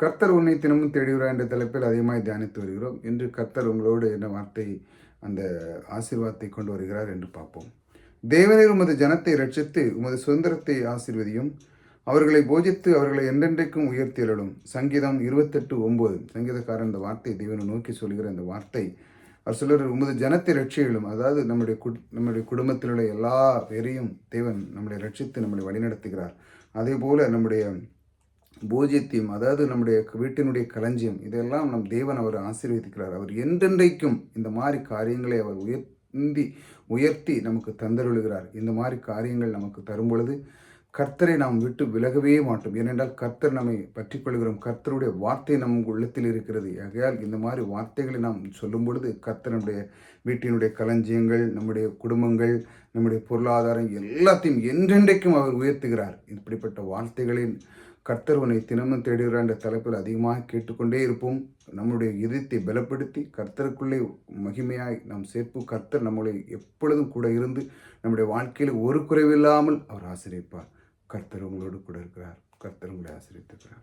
கர்த்தர் உன்னை தினமும் தேடுகிறார் என்ற தலைப்பில் அதிகமாக தியானித்து வருகிறோம். இன்று கர்த்தர் உங்களோடு என்ன வார்த்தை, அந்த ஆசீர்வாதத்தை கொண்டு வருகிறார் என்று பார்ப்போம். தேவனே உமது ஜனத்தை ரட்சித்து உமது சுதந்திரத்தை ஆசீர்வதியும், அவர்களை போஜித்து அவர்களை என்றென்றைக்கும் உயர்த்தியலும். சங்கீதம் 28:9. சங்கீதக்காரன் இந்த வார்த்தை தேவனை நோக்கி சொல்கிற இந்த வார்த்தை, அவர் சொல்லுற உமது ஜனத்தை ரட்சிகளும், அதாவது நம்முடைய குடும்பத்திலுள்ள எல்லா பேரையும் தேவன் நம்மளை ரட்சித்து நம்மளை வழிநடத்துகிறார். அதே போல நம்முடைய போஜ்யத்தையும், அதாவது நம்முடைய வீட்டினுடைய களஞ்சியம், இதெல்லாம் நம் தேவன் அவர் ஆசீர்வதிக்கிறார். அவர் என்றென்றைக்கும் இந்த மாதிரி காரியங்களை அவர் உயர்த்தி நமக்கு தந்தருளுகிறார். இந்த மாதிரி காரியங்கள் நமக்கு தரும் பொழுது கர்த்தரை நாம் விட்டு விலகவே மாட்டோம். ஏனென்றால் கர்த்தர் நம்மை பற்றி கொள்கிறோம். கர்த்தருடைய வார்த்தை நம் உள்ளத்தில் இருக்கிறது. ஆகையால் இந்த மாதிரி வார்த்தைகளை நாம் சொல்லும் பொழுது கர்த்தர் நம்முடைய வீட்டினுடைய களஞ்சியங்கள், நம்முடைய குடும்பங்கள், நம்முடைய பொருளாதாரம் எல்லாத்தையும் என்றென்றைக்கும் அவர் உயர்த்துகிறார். இப்படிப்பட்ட வார்த்தைகளின் கர்த்தர் உன்னை தினமும் தேடுகிறார் என்ற தலைப்பில் அதிகமாக கேட்டுக்கொண்டே இருப்போம். நம்முடைய இதயத்தை பலப்படுத்தி கர்த்தருக்குள்ளே மகிமையாய் நாம் சேர்ப்போம். கர்த்தர் நம்மளை எப்பொழுதும் கூட இருந்து நம்முடைய வாழ்க்கையில் ஒரு குறைவில்லாமல் அவர் ஆசீர்வதிப்பார். கர்த்தர் உங்களோடு கூட இருக்கிறார். கர்த்தர் உங்களை ஆசீர்வதிக்கிறார்.